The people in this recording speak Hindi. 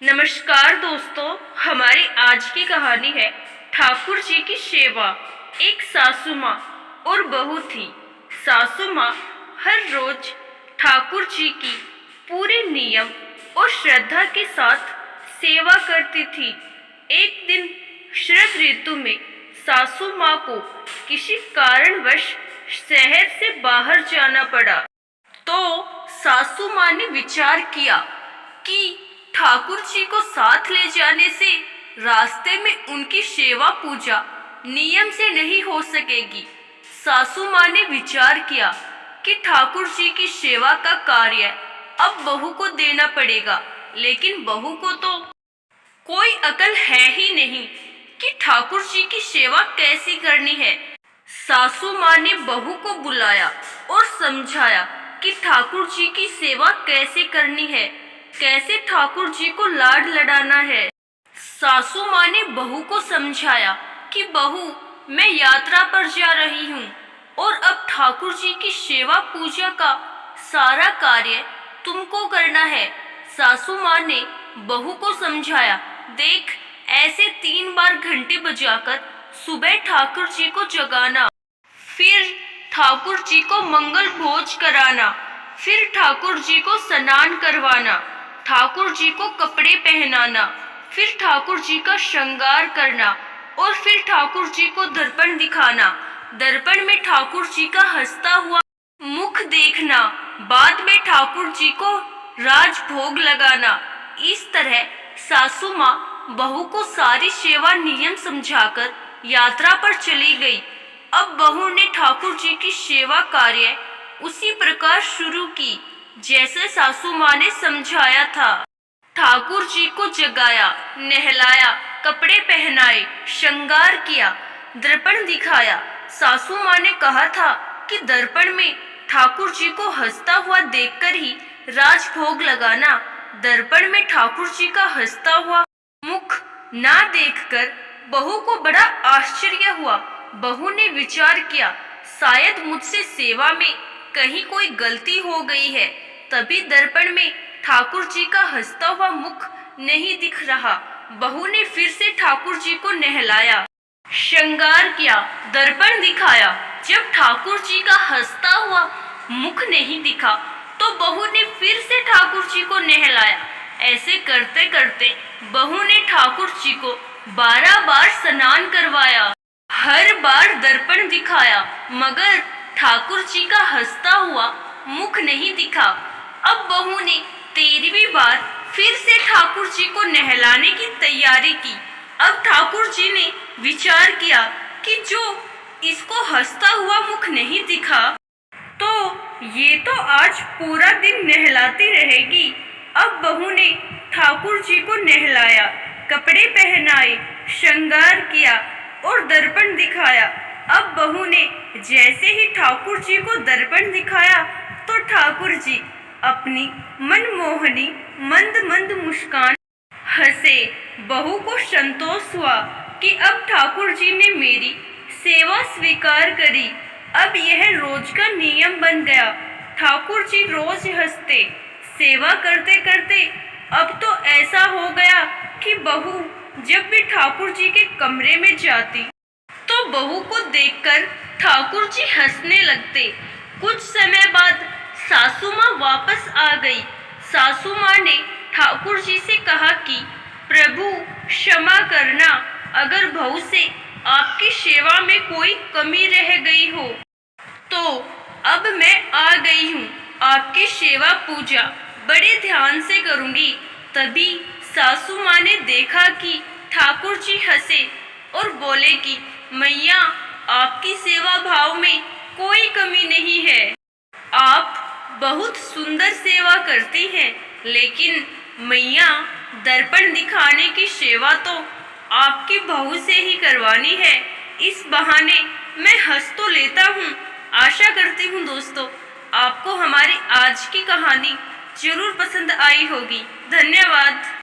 नमस्कार दोस्तों, हमारी आज की कहानी है ठाकुर जी की सेवा। एक सासू माँ और बहू थी। सासू माँ हर रोज ठाकुर जी की पूरे नियम और श्रद्धा के साथ सेवा करती थी। एक दिन शरद ऋतु में सासू माँ को किसी कारणवश शहर से बाहर जाना पड़ा। तो सासू माँ ने विचार किया कि ठाकुर जी को साथ ले जाने से रास्ते में उनकी सेवा पूजा नियम से नहीं हो सकेगी। सासू माँ ने विचार किया कि ठाकुर जी की सेवा का कार्य अब बहू को देना पड़ेगा, लेकिन बहू को तो कोई अकल है ही नहीं कि ठाकुर जी की सेवा कैसी करनी है। सासू माँ ने बहू को बुलाया और समझाया कि ठाकुर जी की सेवा कैसे करनी है, कैसे ठाकुर जी को लाड लड़ाना है। सासू माँ ने बहू को समझाया कि बहू, मैं यात्रा पर जा रही हूँ और अब ठाकुर जी की सेवा पूजा का सारा कार्य तुमको करना है। सासू माँ ने बहू को समझाया, देख, ऐसे 3 बार घंटे बजाकर सुबह ठाकुर जी को जगाना, फिर ठाकुर जी को मंगल भोज कराना, फिर ठाकुर जी को स्नान करवाना, ठाकुर जी को कपड़े पहनाना, फिर ठाकुर जी का श्रृंगार करना और फिर ठाकुर जी को दर्पण दिखाना। दर्पण में ठाकुर जी का हंसता हुआ मुख देखना, बाद में ठाकुर जी को राजभोग लगाना। इस तरह सासू माँ बहू को सारी सेवा नियम समझाकर यात्रा पर चली गई। अब बहू ने ठाकुर जी की सेवा कार्य उसी प्रकार शुरू की जैसे सासू माँ ने समझाया था। ठाकुर जी को जगाया, नहलाया, कपड़े पहनाए, श्रृंगार किया, दर्पण दिखाया। सासू माँ ने कहा था कि दर्पण में ठाकुर जी को हंसता हुआ देखकर ही राजभोग लगाना। दर्पण में ठाकुर जी का हंसता हुआ मुख ना देखकर बहू को बड़ा आश्चर्य हुआ। बहू ने विचार किया, शायद मुझसे सेवा में कहीं कोई गलती हो गई है, तभी दर्पण में ठाकुर जी का हंसता हुआ मुख नहीं दिख रहा। बहू ने फिर से ठाकुर जी को नहलाया, श्रृंगार किया, दर्पण दिखाया। जब ठाकुर जी का हंसता हुआ मुख नहीं दिखा तो बहू ने फिर से ठाकुर जी को नहलाया। ऐसे करते करते बहू ने ठाकुर जी को 12 बार स्नान करवाया, हर बार दर्पण दिखाया, मगर ठाकुर जी का हंसता हुआ मुख नहीं दिखा। अब बहू ने 13वीं बार फिर से ठाकुर जी को नहलाने की तैयारी की। अब ठाकुर जी ने विचार किया कि जो इसको हंसता हुआ मुख नहीं दिखा, तो ये तो आज पूरा दिन नहलाती रहेगी। अब बहू ने ठाकुर जी को नहलाया, कपड़े पहनाए, श्रृंगार किया और दर्पण दिखाया। अब बहू ने जैसे ही ठाकुर जी को दर्पण दिखाया तो ठाकुर जी अपनी मनमोहनी मंद मंद मुस्कान हंसे। बहू को संतोष हुआ कि अब ठाकुर जी ने मेरी सेवा स्वीकार करी। अब यह रोज का नियम बन गया। ठाकुर जी रोज हंसते, सेवा करते करते अब तो ऐसा हो गया कि बहू जब भी ठाकुर जी के कमरे में जाती तो बहू को देखकर ठाकुर जी हंसने लगते। कुछ समय बाद सासू माँ वापस आ गई। सासू माँ ने ठाकुर जी से कहा कि प्रभु, क्षमा करना अगर बहू से आपकी सेवा में कोई कमी रह गई हो, तो अब मैं आ गई हूँ, आपकी सेवा पूजा बड़े ध्यान से करूँगी। तभी सासू माँ ने देखा कि ठाकुर जी हंसे और बोले कि मैया, आपकी सेवा भाव में कोई कमी नहीं है, आप बहुत सुंदर सेवा करती हैं, लेकिन मैया, दर्पण दिखाने की सेवा तो आपकी बहू से ही करवानी है। इस बहाने मैं हंस तो लेता हूँ। आशा करती हूँ दोस्तों, आपको हमारी आज की कहानी जरूर पसंद आई होगी। धन्यवाद।